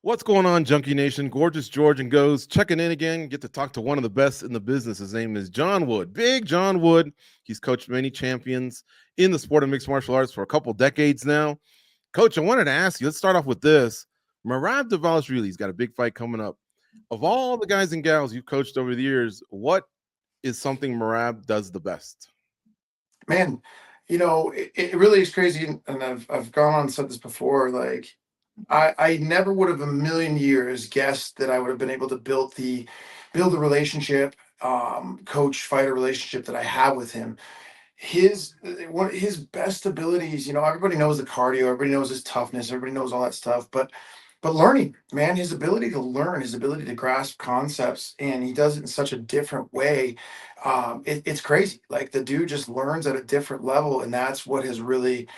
What's going on, Junkie Nation? Gorgeous George and Goes checking in again. Get to talk to one of the best in the business. His name is John Wood. Big John Wood. He's coached many champions in the sport of mixed martial arts for a couple decades now. Coach, I wanted to ask you, let's start off with this. Merab Dvalishvili's got a big fight coming up. Of all the guys and gals you've coached over the years, what is something Merab does the best? Man, it really is crazy, and I've gone on and said this before. Like, I never would have a million years guessed that I would have been able to build the relationship, coach fighter relationship that I have with him. One of his best abilities, everybody knows the cardio, everybody knows his toughness, everybody knows all that stuff, but learning, man, his ability to learn, his ability to grasp concepts, and he does it in such a different way. It's crazy. Like, the dude just learns at a different level, and that's what has really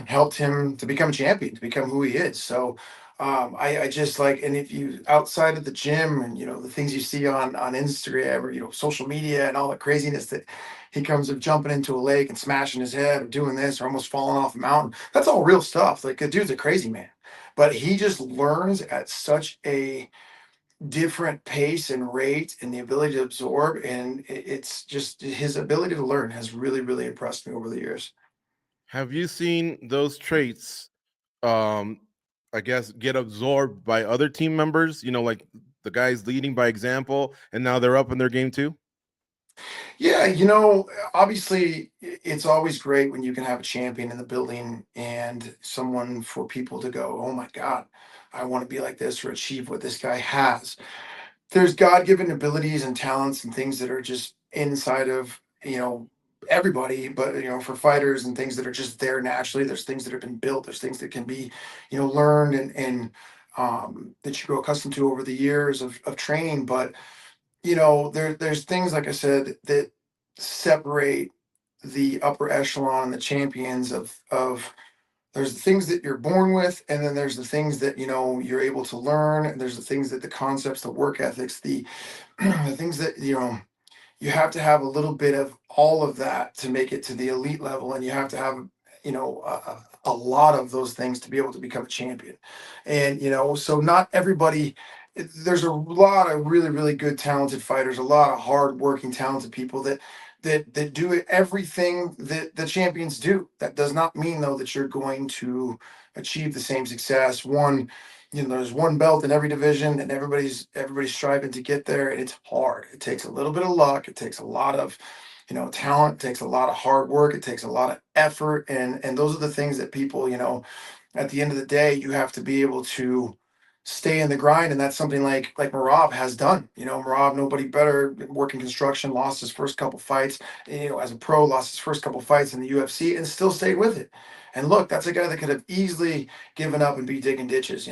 helped him to become a champion, to become who he is. So I just like, and if you outside of the gym and the things you see on Instagram or social media and all the craziness that he comes of jumping into a lake and smashing his head or doing this or almost falling off a mountain, that's all real stuff. Like, the dude's a crazy man, but he just learns at such a different pace and rate and the ability to absorb, and it's just his ability to learn has really impressed me over the years. Have you seen those traits, um, I guess, get absorbed by other team members? Like the guys leading by example, and now they're up in their game too? Yeah, obviously it's always great when you can have a champion in the building and someone for people to go, oh my God, I want to be like this or achieve what this guy has. There's God-given abilities and talents and things that are just inside of, everybody, but for fighters and things that are just there naturally. There's things that have been built, there's things that can be, learned and that you grow accustomed to over the years of training. But there's things, like I said, that separate the upper echelon and the champions of there's the things that you're born with, and then there's the things that you're able to learn, and there's the things that the concepts, the work ethics, the the things that you have to have a little bit of all of that to make it to the elite level, and you have to have a lot of those things to be able to become a champion. And so not everybody, there's a lot of really good talented fighters, a lot of hard working talented people that do everything that the champions do. That does not mean, though, that you're going to achieve the same success. There's one belt in every division, and everybody's striving to get there, and it's hard. It takes a little bit of luck. It takes a lot of talent. It takes a lot of hard work. It takes a lot of effort, and those are the things that people, at the end of the day, you have to be able to stay in the grind, and that's something like Merab has done. Merab, nobody better, working construction, lost his first couple fights, as a pro, lost his first couple fights in the UFC, and still stayed with it. And look, that's a guy that could have easily given up and be digging ditches.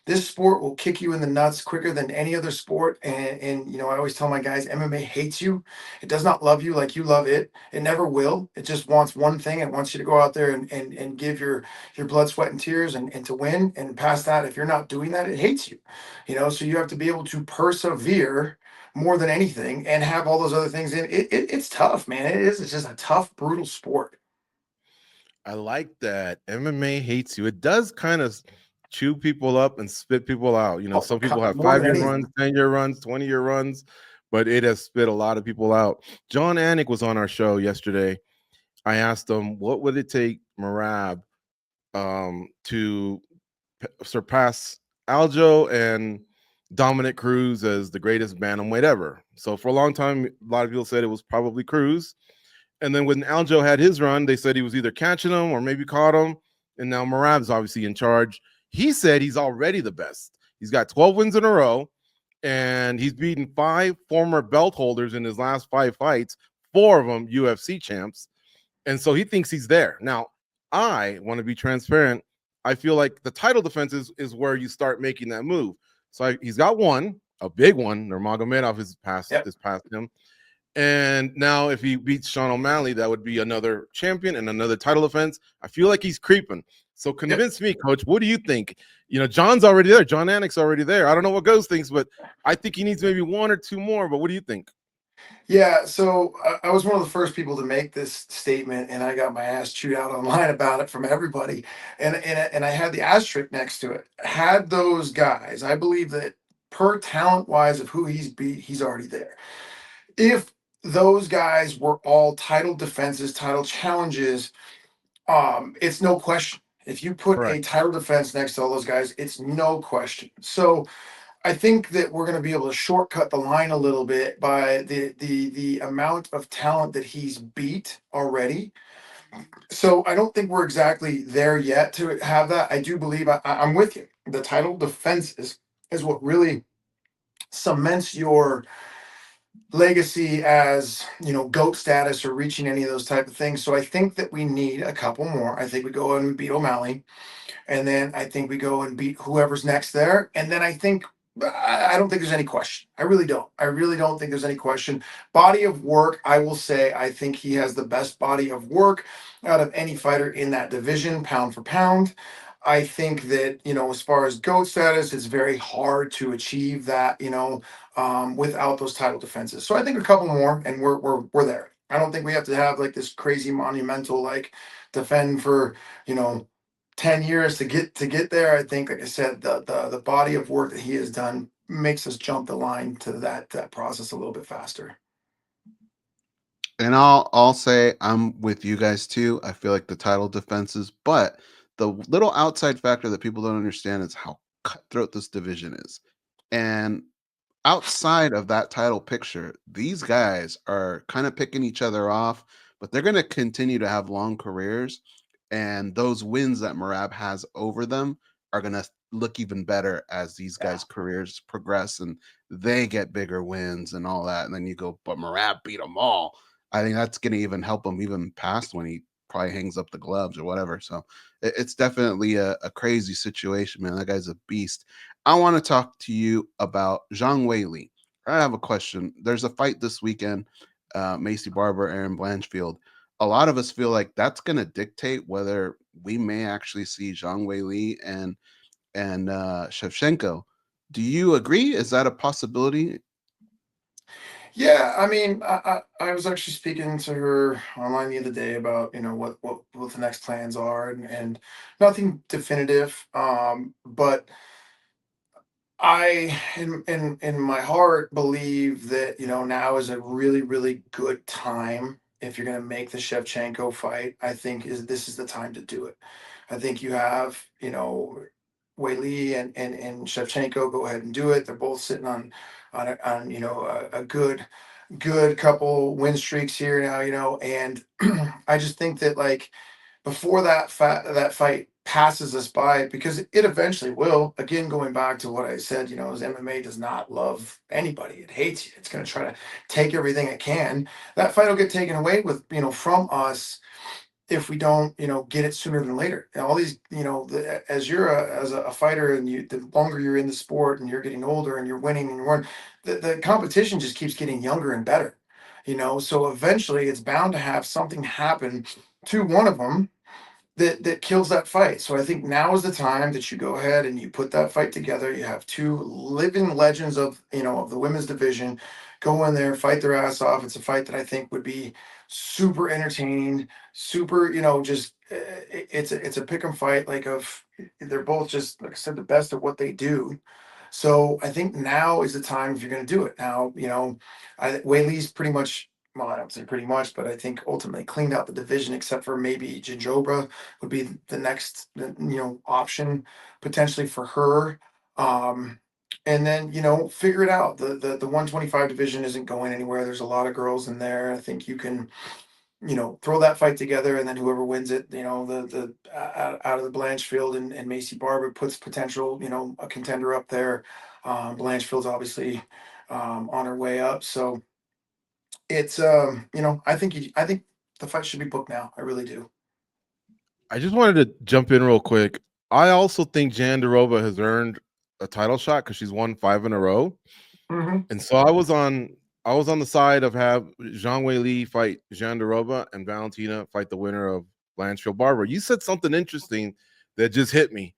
This sport will kick you in the nuts quicker than any other sport. And I always tell my guys, MMA hates you. It does not love you like you love it. It never will. It just wants one thing. It wants you to go out there and give your blood, sweat, and tears and to win. And past that, if you're not doing that, it hates you. So you have to be able to persevere more than anything and have all those other things in it's tough, man. It is. It's just a tough, brutal sport. I like that. MMA hates you. It does kind of chew people up and spit people out. Oh, Some people have more than 5-year runs, anything. 10-year runs, 20-year runs, but it has spit a lot of people out. John Anik was on our show yesterday. I asked him, what would it take Merab to surpass Aljo and Dominic Cruz as the greatest bantamweight ever? So for a long time, a lot of people said it was probably Cruz. And then when Aljo had his run, they said he was either catching him or maybe caught him. And now Merab's obviously in charge. He said he's already the best. He's got 12 wins in a row, and he's beaten 5 former belt holders in his last 5 fights, 4 of them UFC champs. And so he thinks he's there. Now, I want to be transparent. I feel like the title defense is where you start making that move. So he's got one, a big one. Nurmagomedov is past him. And now if he beats Sean O'Malley, that would be another champion and another title defense. I feel like he's creeping. So convince me, coach. What do you think? John's already there. John Anik's already there. I don't know what Goes thinks, but I think he needs maybe 1 or 2 more. But what do you think? Yeah, so I was one of the first people to make this statement, and I got my ass chewed out online about it from everybody. And I had the asterisk next to it. Had those guys, I believe that per talent wise of who he's beat, he's already there. If those guys were all title defenses, title challenges, it's no question. If you put a Correct. title defense next to all those guys, it's no question. So I think that we're going to be able to shortcut the line a little bit by the amount of talent that he's beat already. So I don't think we're exactly there yet to have that. I do believe I'm with you. The title defense is what really cements your legacy as GOAT status or reaching any of those type of things. So I think that we need a couple more. I think we go and beat O'Malley. And then I think we go and beat whoever's next there. And then I think I don't think there's any question. I really don't. I really don't think there's any question. Body of work, I will say, I think he has the best body of work out of any fighter in that division, pound for pound. I think that, as far as GOAT status, it's very hard to achieve that, without those title defenses. So I think a couple more and we're there. I don't think we have to have like this crazy monumental like defend for, you know, 10 years to get there. I think, like I said, the body of work that he has done makes us jump the line to that process a little bit faster. And I'll say I'm with you guys too. I feel like the title defenses, but the little outside factor that people don't understand is how cutthroat this division is. And outside of that title picture, these guys are kind of picking each other off, but they're going to continue to have long careers. And those wins that Merab has over them are going to look even better as these Yeah. guys' careers progress and they get bigger wins and all that. And then you go, but Merab beat them all. I think that's going to even help him even past when he probably hangs up the gloves or whatever. So it's definitely a crazy situation, man. That guy's a beast. I want to talk to you about Zhang Weili. I have a question. There's a fight this weekend, Macy Barber, Aaron Blanchfield. A lot of us feel like that's going to dictate whether we may actually see Zhang Weili and Shevchenko. Do you agree? Is that a possibility? Yeah, I mean, I was actually speaking to her online the other day about what the next plans are, and nothing definitive. But I in my heart believe that now is a really really good time if you're going to make the Shevchenko fight. I think this is the time to do it. I think you have Weili and Shevchenko go ahead and do it. They're both sitting on a good couple win streaks here now, and I just think that like before that fight passes us by, because it eventually will. Again, going back to what I said, as MMA does not love anybody. It hates you. It's going to try to take everything it can. That fight will get taken away with, from us if we don't, get it sooner than later. And all these, as you're as a fighter and the longer you're in the sport and you're getting older and you're winning and you're winning, the competition just keeps getting younger and better, so eventually it's bound to have something happen to one of them that kills that fight. So I think now is the time that you go ahead and you put that fight together. You have two living legends of the women's division go in there, fight their ass off. It's a fight that I think would be super entertaining, super, just it's a pick 'em fight, like of they're both just like I said the best at what they do. So I think now is the time if you're going to do it. Now, Whaley's pretty much, well, I don't say pretty much, but I think ultimately cleaned out the division except for maybe Janjobra would be the next, option potentially for her. Um, and then, figure it out. The 125 division isn't going anywhere. There's a lot of girls in there. I think you can throw that fight together, and then whoever wins it, out of the Blanchfield and Macy Barber puts potential, a contender up there. Blanchfield's obviously on her way up, so it's I think the fight should be booked now. I really do. I just wanted to jump in real quick. I also think Jandarova has earned a title shot because she's won 5 in a row. Hmm. And so I was on the side of have Zhang Weili fight Jandarova and Valentina fight the winner of Blanchfield Barber. You said something interesting that just hit me.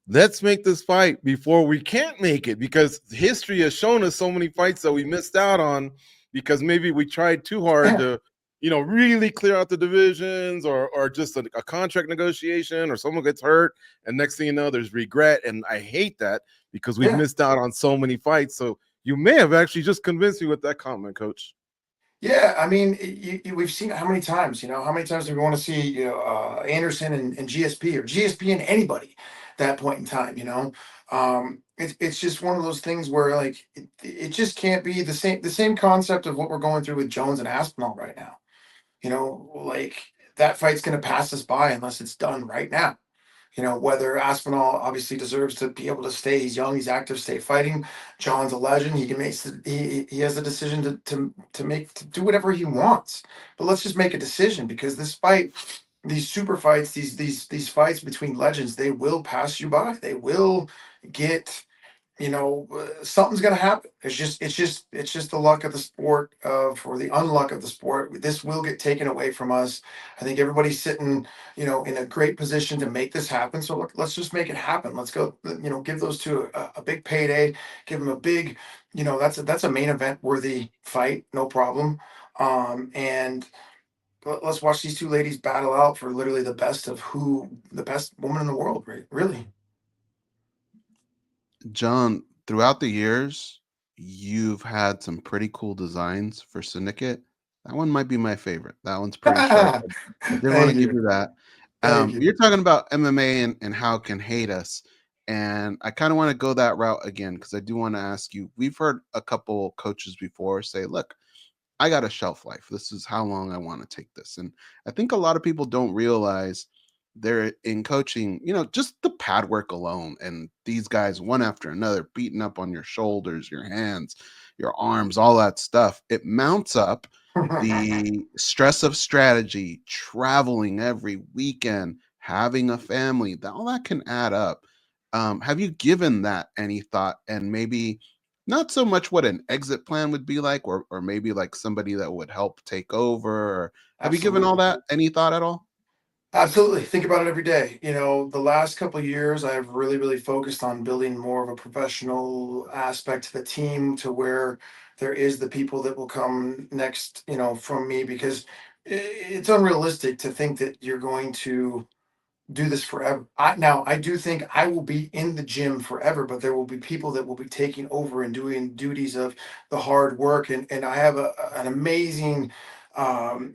Let's make this fight before we can't make it, because history has shown us so many fights that we missed out on because maybe we tried too hard Yeah, to, really clear out the divisions, or just a contract negotiation, or someone gets hurt, and next thing you know, there's regret. And I hate that because we've yeah. missed out on so many fights. So you may have actually just convinced me with that comment, Coach. Yeah, I mean, we've seen it how many times, how many times do we want to see, Anderson and GSP, or GSP and anybody at that point in time, it's just one of those things where, like, it just can't be the same concept of what we're going through with Jones and Aspinall right now. Like, that fight's going to pass us by unless it's done right now. Whether Aspinall obviously deserves to be able to stay, he's young, he's active, stay fighting. John's a legend. He can make he has a decision to make, to do whatever he wants. But let's just make a decision, because this fight, these super fights, these fights between legends, they will pass you by. They will get, something's going to happen. It's just the luck of the sport, or the unluck of the sport. This will get taken away from us. I think everybody's sitting, in a great position to make this happen. So look, let's just make it happen. Let's go, give those two a big payday, give them a big, that's a main event worthy fight, no problem. And let's watch these two ladies battle out for literally the best woman in the world, right? Really. John, throughout the years, you've had some pretty cool designs for Syndicate. That one might be my favorite. That one's pretty sharp. I did want to Thank give you. you that. Thank you. You're talking about MMA and how it can hate us. And I kind of want to go that route again because I do want to ask you. We've heard a couple coaches before say, look, I got a shelf life. This is how long I want to take this. And I think a lot of people don't realize they're in coaching, just the pad work alone. And these guys, one after another, beating up on your shoulders, your hands, your arms, all that stuff. It mounts up the stress of strategy, traveling every weekend, having a family, all that can add up. Have you given that any thought, and maybe not so much what an exit plan would be like, or maybe like somebody that would help take over? Or have you given all Absolutely. that any thought at all? Absolutely. Think about it every day. The last couple of years, I've really, really focused on building more of a professional aspect to the team, to where there is the people that will come next, from me, because it's unrealistic to think that you're going to do this forever. I do think I will be in the gym forever, but there will be people that will be taking over and doing duties of the hard work. And I have an amazing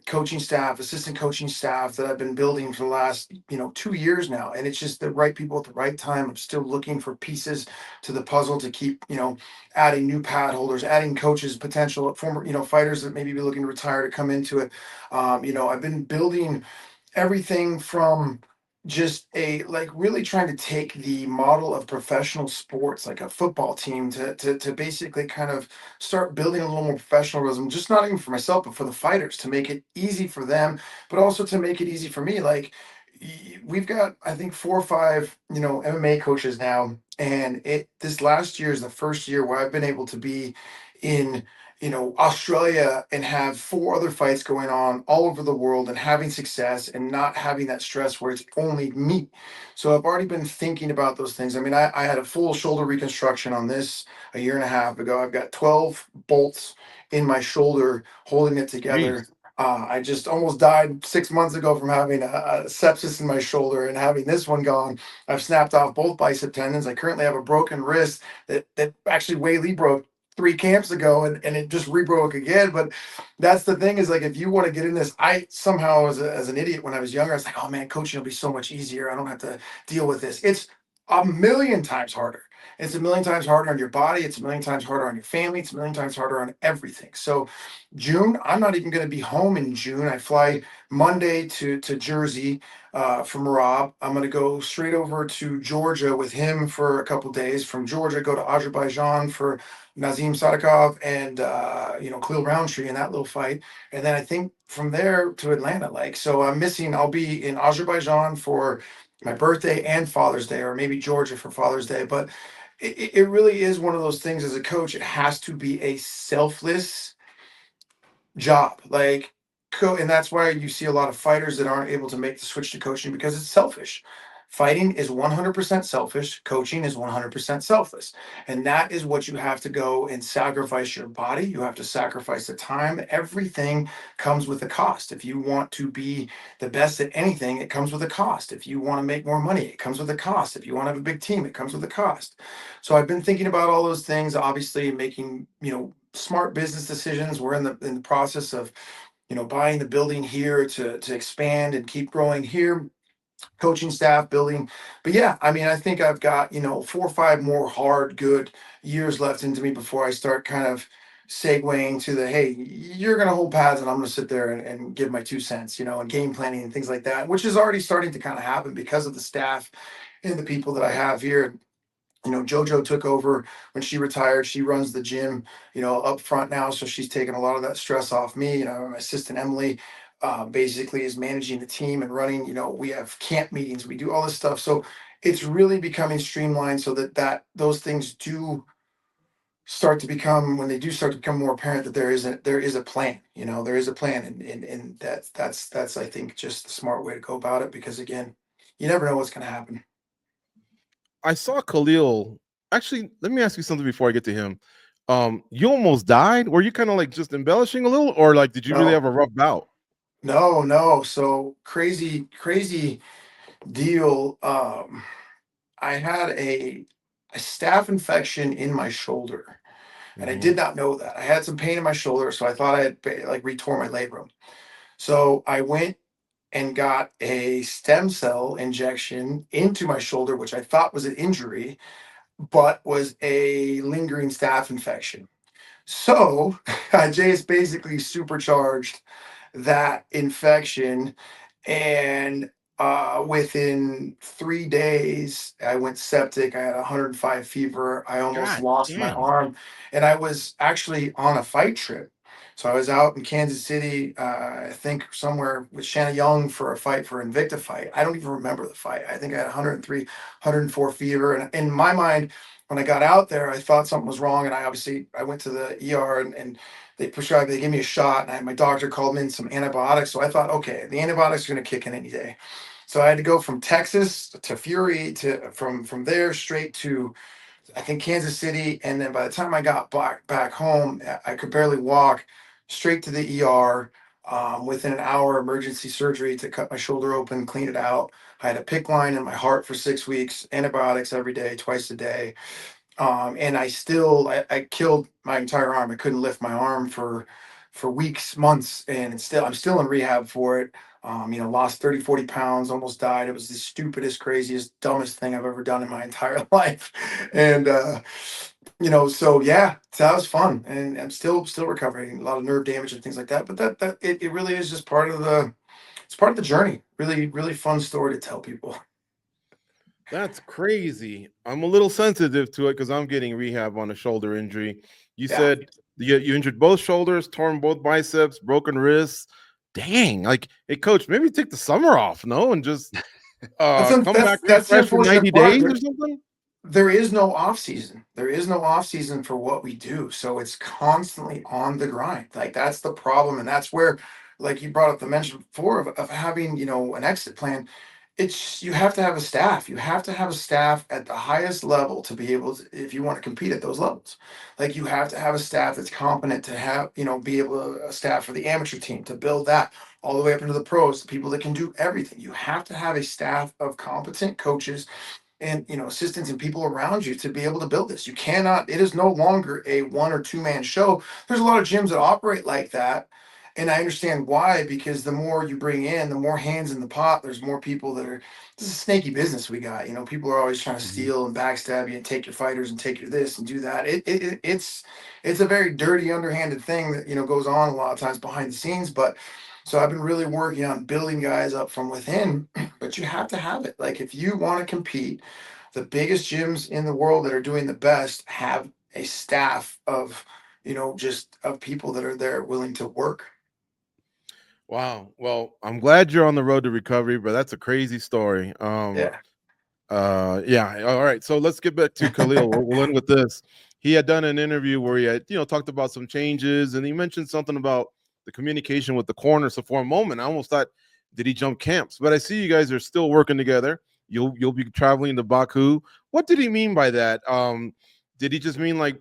coaching staff, assistant coaching staff, that I've been building for the last 2 years now. And it's just the right people at the right time. I'm still looking for pieces to the puzzle to keep adding new pad holders, adding coaches, potential former fighters that maybe be looking to retire to come into it. I've been building everything from just a like really trying to take the model of professional sports, like a football team, to basically kind of start building a little more professionalism, just not even for myself but for the fighters, to make it easy for them, but also to make it easy for me. Like, we've got, I think, 4 or 5 MMA coaches now, and it this last year is the first year where I've been able to be in Australia and have 4 other fights going on all over the world, and having success and not having that stress where it's only me. So I've already been thinking about those things. I mean, I had a full shoulder reconstruction on this a year and a half ago. I've got 12 bolts in my shoulder holding it together. Jeez. I just almost died 6 months ago from having a sepsis in my shoulder and having this one gone. I've snapped off both bicep tendons. I currently have a broken wrist that actually Wei Lee broke 3 camps ago, and it just rebroke again. But that's the thing, is like, if you want to get in this, I somehow, as an idiot when I was younger, I was like, oh man, coaching will be so much easier. I don't have to deal with this. It's a million times harder. It's a million times harder on your body. It's a million times harder on your family. It's a million times harder on everything. So June, I'm not even going to be home in June. I fly Monday to Jersey for Merab. I'm going to go straight over to Georgia with him for a couple days. From Georgia, go to Azerbaijan for Nazim Sadikov and Khalil Roundtree in that little fight, and then I think from there to Atlanta. Like, so I'll be in Azerbaijan for my birthday and Father's Day, or maybe Georgia for Father's Day. But it really is one of those things. As a coach, it has to be a selfless job. And that's why you see a lot of fighters that aren't able to make the switch to coaching, because it's selfish. Fighting is 100% selfish. Coaching is 100% selfless. And that is what you have to go and sacrifice your body. You have to sacrifice the time. Everything comes with a cost. If you want to be the best at anything, it comes with a cost. If you want to make more money, it comes with a cost. If you want to have a big team, it comes with a cost. So I've been thinking about all those things, obviously making, smart business decisions. We're in the process of, buying the building here to expand and keep growing here, coaching staff, building. But yeah, I mean, I think I've got, 4 or 5 more hard, good years left into me before I start kind of segueing to the, hey, you're going to hold pads and I'm going to sit there and give my 2 cents, and game planning and things like that, which is already starting to kind of happen because of the staff and the people that I have here. Jojo took over when she retired. She runs the gym, up front now. So she's taken a lot of that stress off me. My assistant Emily basically is managing the team and running. We have camp meetings, we do all this stuff. So it's really becoming streamlined so that those things do start to become, when they do start to become more apparent, that there is a plan. There is a plan, and that's I think just the smart way to go about it, because again, you never know what's going to happen. I saw Khalil. Actually, let me ask you something before I get to him. You almost died. Were you kind of like just embellishing a little, or like did you really No, have a rough bout? no, no. So crazy deal. I had a staph infection in my shoulder, and I Hmm. did not know that. I had some pain in my shoulder, so I thought I had like retore my labrum. So I went and got a stem cell injection into my shoulder, which I thought was an injury, but was a lingering staph infection. So I just basically supercharged that infection, and within 3 days I went septic. I had 105 fever. I almost God lost my damn. arm, and I was actually on a fight trip. So I was out in Kansas City, I think somewhere with Shanna Young for a fight, for Invicta fight. I don't even remember the fight. I think I had 103, 104 fever, and in my mind, when I got out there, I thought something was wrong, and I went to the ER, and they gave me a shot, and my doctor called me in some antibiotics. So I thought, okay, the antibiotics are going to kick in any day. So I had to go from Texas to Fury, to from there straight to, I think, Kansas City, and then by the time I got back home, I could barely walk. Straight to the ER. Within an hour, emergency surgery to cut my shoulder open, clean it out. I had a PICC line in my heart for 6 weeks, antibiotics every day, twice a day. And I killed my entire arm. I couldn't lift my arm for weeks, months, and I'm still in rehab for it. Lost 30, 40 pounds, almost died. It was the stupidest, craziest, dumbest thing I've ever done in my entire life. And so yeah, so that was fun. And I'm still recovering, a lot of nerve damage and things like that. But it really is just it's part of the journey. Really, really fun story to tell people. That's crazy. I'm a little sensitive to it because I'm getting rehab on a shoulder injury. You Yeah. said you injured both shoulders, torn both biceps, broken wrists. Dang. Like, hey, coach, maybe take the summer off, no? And just come back That's the refresh for unfortunate 90 part. days or something? There is no off season. There is no off season for what we do. So it's constantly on the grind. Like, that's the problem. And that's where, like you brought up the mention before of having, an exit plan. It's, you have to have a staff. You have to have a staff at the highest level to be able to, if you want to compete at those levels. Like, you have to have a staff that's competent to have, be able to, a staff for the amateur team to build that all the way up into the pros, the people that can do everything. You have to have a staff of competent coaches and, assistants and people around you to be able to build this. You cannot, it is no longer a 1 or 2 man show. There's a lot of gyms that operate like that, and I understand why, because the more you bring in, the more hands in the pot. There's more people that are, this is a snaky business we got. People are always trying to Mhm. steal and backstab you and take your fighters and take your this and do that. It's a very dirty, underhanded thing that, goes on a lot of times behind the scenes. But so I've been really working on building guys up from within, but you have to have it. Like, if you want to compete, the biggest gyms in the world that are doing the best have a staff of, just of people that are there willing to work. Wow. Well, I'm glad you're on the road to recovery, but that's a crazy story. Yeah. Yeah. All right. So let's get back to Khalil. We'll end with this. He had done an interview where he had, talked about some changes, and he mentioned something about the communication with the corner. So for a moment, I almost thought, did he jump camps? But I see you guys are still working together. you'll be traveling to Baku. What did he mean by that? Did he just mean like,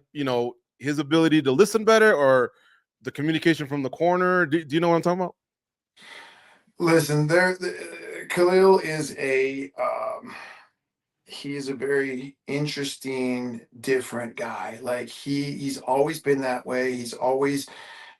his ability to listen better, or the communication from the corner? Do you know what I'm talking about? Listen, Khalil is he's a very interesting, different guy. Like he's always been that way. He's always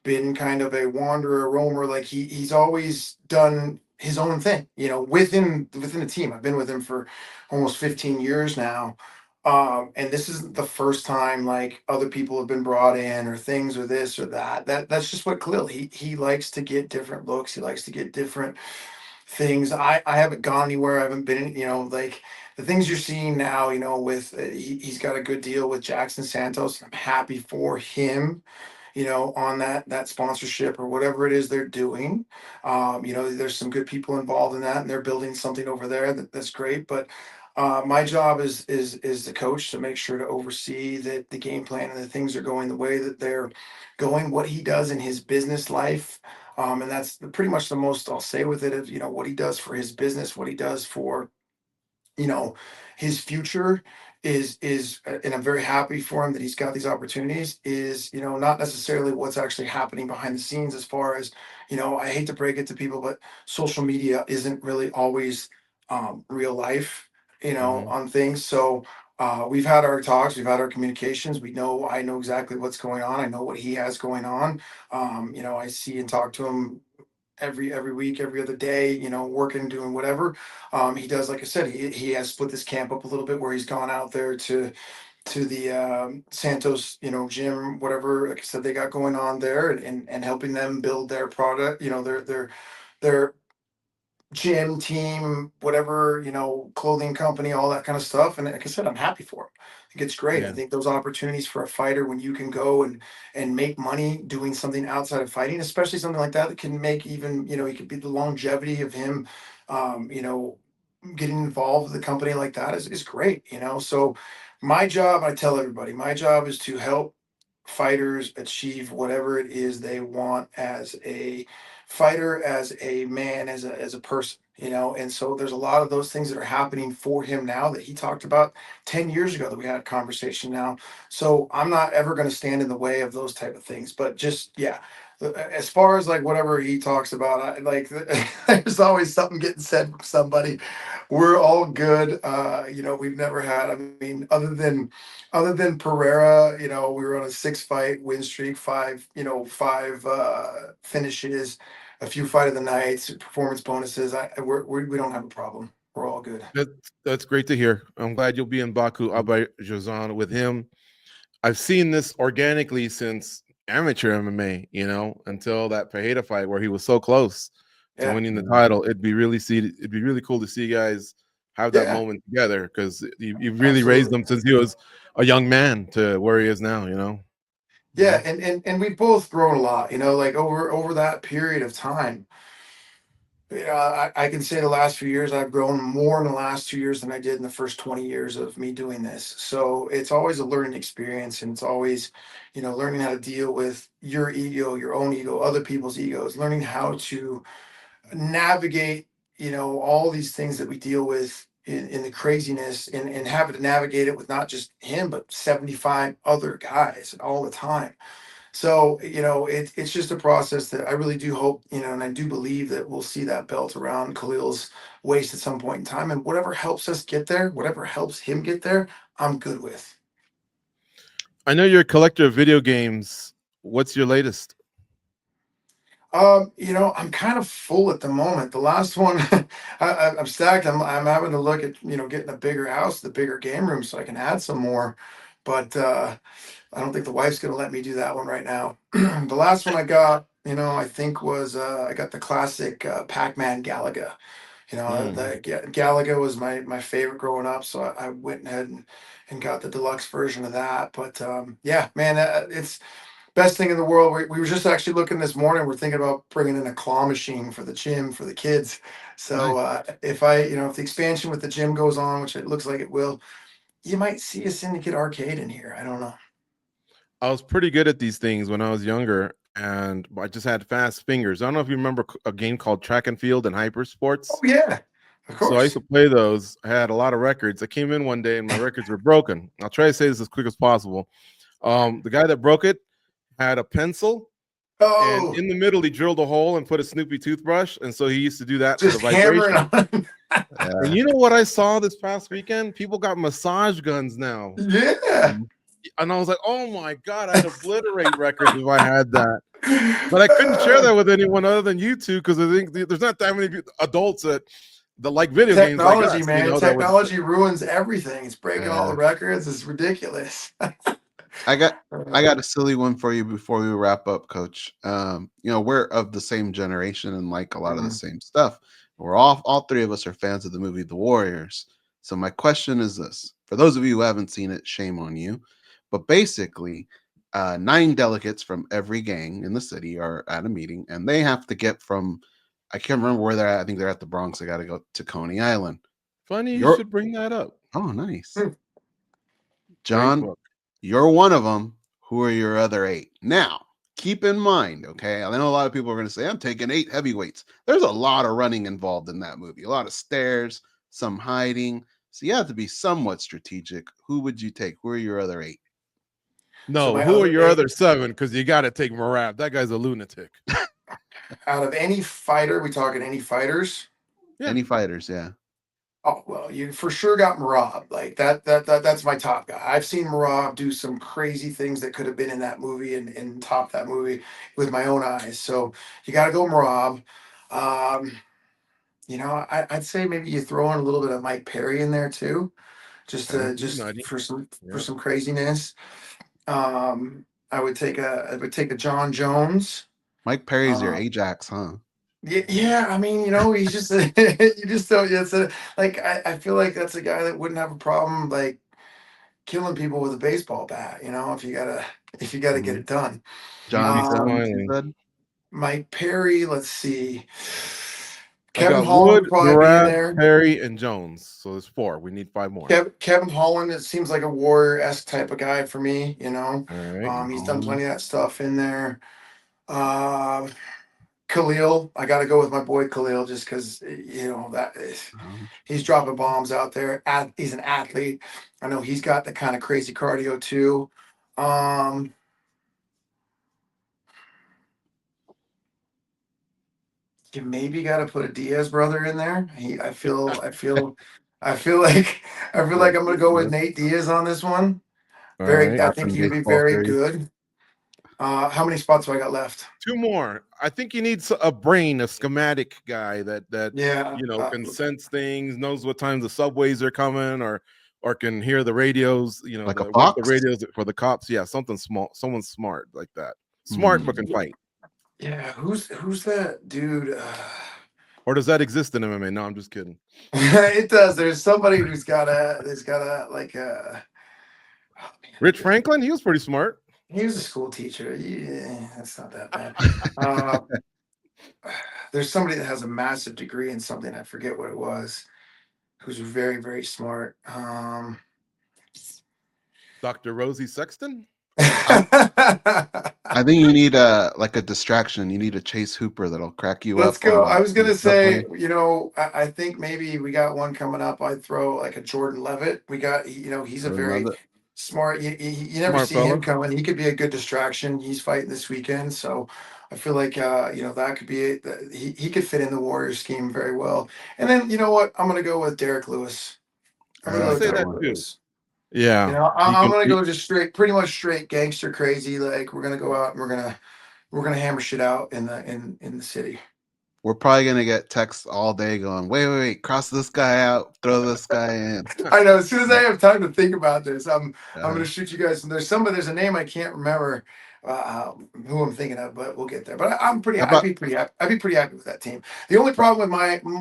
been kind of a wanderer, roamer. Like he's always done his own thing, within the team. I've been with him for almost 15 years now. And this isn't the first time like other people have been brought in or things or this or that. That's just what Khalil. He likes to get different looks. He likes to get different things. I haven't gone anywhere. I haven't been, like the things you're seeing now, with he's got a good deal with Jackson Santos. I'm happy for him, on that sponsorship or whatever it is they're doing. There's some good people involved in that, and they're building something over there that's great. But my job is the coach to make sure to oversee that the game plan and the things are going the way that they're going. What he does in his business life, and that's pretty much the most I'll say with it. Is what he does for his business, what he does for you know his future is and I'm very happy for him that he's got these opportunities, is not necessarily what's actually happening behind the scenes. As far as I hate to break it to people, but social media isn't really always real life, Hmm. on things. So we've had our talks, we've had our communications. I know exactly what's going on. I know what he has going on. I see and talk to him every week, every other day, working, doing whatever. He does, like I said, he has split this camp up a little bit, where he's gone out there to the Santos, gym, whatever, like I said, they got going on there, and helping them build their product, their gym team, whatever, clothing company, all that kind of stuff. And like I said, I'm happy for him. I think it's great. I Yeah. think those opportunities for a fighter, when you can go and make money doing something outside of fighting, especially something like that can make, even, it could be the longevity of him, getting involved with a company like that is great. So my job, I tell everybody, my job is to help fighters achieve whatever it is they want, as a fighter, as a man, as a person. And so there's a lot of those things that are happening for him now that he talked about 10 years ago that we had a conversation now. So I'm not ever going to stand in the way of those type of things. But just, yeah, as far as like whatever he talks about, like there's always something getting said from somebody. We're all good. We've never had, I mean, other than Pereira, we were on a 6 fight win streak, five finishes, a few fight of the nights, performance bonuses. We don't have a problem. We're all good. That's great to hear. I'm glad you'll be in Baku Azerbaijan with him. I've seen this organically since amateur MMA, until that Pajeda fight where he was so close to Yeah, winning the title. It'd be really cool to see you guys have that yeah, moment together, because you've really raised absolutely. him since he was a young man to where he is now. Yeah, Mhm. and we've both grown a lot. Like over that period of time. I can say the last few years I've grown more in the last 2 years than I did in the first 20 years of me doing this. So it's always a learning experience, and it's always, learning how to deal with your ego, your own ego, other people's egos, learning how to navigate, all these things that we deal with in the craziness, and having to navigate it with not just him, but 75 other guys all the time. So, it's just a process that I really do hope, and I do believe that we'll see that belt around Khalil's waist at some point in time. And whatever helps us get there, whatever helps him get there, I'm good with. I know you're a collector of video games. What's your latest? I'm kind of full at the moment. The last one, I'm stacked. I'm having to look at, getting a bigger house, the bigger game room, so I can add some more. But I don't think the wife's gonna let me do that one right now. The last one I got, I think was I got the classic Pac-Man Galaga. Mm. Galaga was my favorite growing up, so I went ahead and got the deluxe version of that. But yeah, man, it's best thing in the world. We were just actually looking this morning. We're thinking about bringing in a claw machine for the gym for the kids. So Nice. if the expansion with the gym goes on, which it looks like it will, you might see a Syndicate arcade in here. I don't know. I was pretty good at these things when I was younger, and I just had fast fingers. I don't know if you remember a game called Track and Field and Hyper Oh Sports. yeah, Of So I used course. to play those. I had a lot of records. I came in one day and my records were broken. I'll try to say this as quick as possible. The guy that broke it had a pencil, and Oh, in the middle he drilled a hole and put a Snoopy toothbrush, and so he used to do that for the just hammering vibration. on. And Yeah. you know what I saw this past weekend? People got massage guns now. Yeah. And I was like, oh my God, I'd obliterate records if I had that. But I couldn't share that with anyone other than you two, because I think there's not that many adults that like video games like Technology, us, man. that would. Technology ruins everything. It's breaking all the Yeah. records. It's ridiculous. I got a silly one for you before we wrap up, Coach. We're of the same generation and like a lot of the Mhm. same stuff. We're all three of us are fans of the movie The Warriors. So my question is this: for those of you who haven't seen it, shame on you. But basically, 9 delegates from every gang in the city are at a meeting, and they have to get from, I can't remember where they're at. I think they're at the Bronx. They got to go to Coney Island. Funny you You're should bring that up. Oh, nice, Hmm. Great John. book. You're one of them. Who are your other 8? Now, keep in mind, okay? I know a lot of people are going to say, I'm taking 8 heavyweights. There's a lot of running involved in that movie, a lot of stairs, some hiding. So you have to be somewhat strategic. Who would you take? Who are your other 8? So No, my who are other your other eight, 7? Because you got to take Merab. That guy's a lunatic. out of any fighter, we talking any fighters? Yeah. Any fighters? Yeah. Oh well, you for sure got Merab. Like that's my top guy. I've seen Merab do some crazy things that could have been in that movie and top that movie with my own eyes. So you got to go Merab. Um, I'd say maybe you throw in a little bit of Mike Perry in there too, Okay. He's just nutty. for Yeah. some craziness. I would take a John Jones. Mike Perry's your Uh, Ajax, huh? yeah, yeah. I mean, he's just you just don't. Like I feel like that's a guy that wouldn't have a problem like killing people with a baseball bat. If you gotta get Mhm. it done. He'd John be Jones, you Um, smiling. said? Mike Perry. Let's see. I Kevin got Holland Wood, would probably be in Merab, there. Perry, and Jones. So there's 4. We need 5 more. Kevin Holland. It seems like a warrior esque type of guy for me. All right. He's done Holland. plenty of that stuff in there. Uh, Khalil. I got to go with my boy Khalil just because Um, he's dropping bombs out there. He's an athlete. I know he's got the kind of crazy cardio too. Um, you maybe got to put a Diaz brother in there. I feel like I'm gonna go with Nate Diaz on this one. All Very, right. I think Rapping he'd be baseball very series. good. How many spots do I got left? 2 more. I think you need a brain, a schematic guy that Yeah, can sense things, knows what times the subways are coming, or can hear the radios. Like a Work the fox? radios for the cops. Yeah, something small, someone smart like that. Smart but Hmm. can fight. yeah. Who's that dude? Or does that exist in MMA? No, I'm just kidding. It does. There's somebody there's got a like a. Oh man, I Rich forget. Franklin, he was pretty smart. He was a school teacher. Yeah, that's not that bad. Uh, there's somebody that has a massive degree in something. I forget what it was. Who's very, very smart. Dr. Rosie Sexton. I, I think you need a distraction. You need a Chase Hooper that'll crack you Let's up go. I was on the gonna say, subway. I think maybe we got one coming up. I'd throw like a Jordan Levitt. He's a Or love very it. smart. You never Smart see him fella. coming. He could be a good distraction. He's fighting this weekend, so I feel like that could be he could fit in the Warriors scheme very well. And then you know what? I'm gonna go with Derek Lewis. I'm I was gonna I go gonna like with say that Derek that one. too. Lewis. Yeah, he I'm can. gonna go just pretty much straight gangster crazy. Like we're gonna go out and we're gonna hammer shit out in the city. We're probably gonna get texts all day going, wait, cross this guy out, throw this guy in. I know. As soon as I have time to think about this, I'm Uh, gonna shoot you guys. And there's a name I can't remember who I'm thinking of, but we'll get there. But I'm pretty. how about I'd be pretty happy with that team. The only problem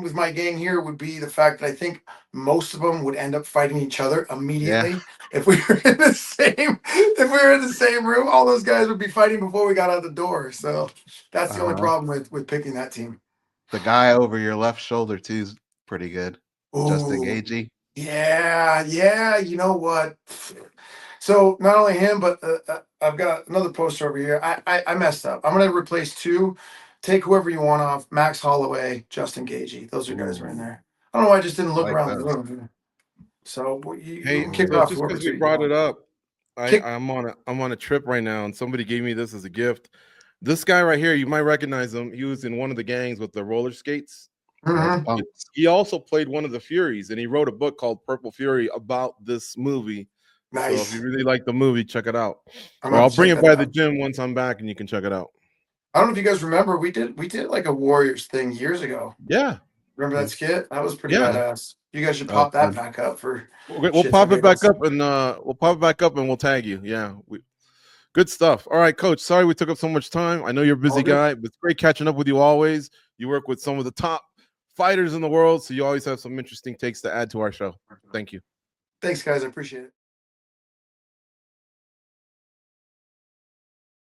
with my gang here would be the fact that I think most of them would end up fighting each other yeah, immediately if we were in the same room. All those guys would be fighting before we got out the door. So that's the only uh-huh. problem with picking that team. The guy over your left shoulder too is pretty good. Justin Oh, Gagey. yeah, yeah. You know what? So not only him, but I've got another poster over here. I messed up. I'm gonna replace 2. Take whoever you want off. Max Holloway, Justin Gagey. Those are guys right in Ooh. there. I don't know why I just didn't look like around the this. room. So Hey, we'll kick it so off. just Whoever because we you brought want. it up, Kick. I'm on a trip right now, and somebody gave me this as a gift. This guy right here, you might recognize him. He was in one of the gangs with the roller skates. Yeah, Mhm. He also played one of the Furies, and he wrote a book called Purple Fury about this movie. So if Nice. you really like the movie, check it out. I'm Or gonna I'll have to bring check it that by the out. gym once I'm back, and you can check it out. I don't know if you guys remember, we did like a Warriors thing years ago. Yeah, Remember that skit? That was pretty yeah. badass. You guys should that was pop that fun. back up for We'll shits and pop it back giggles. up, and we'll tag you. Yeah, good stuff. All right, Coach. Sorry we took up so much time. I know you're a busy All good. guy, but it's great catching up with you always. You work with some of the top fighters in the world, so you always have some interesting takes to add to our show. Thank you. Thanks, guys. I appreciate it.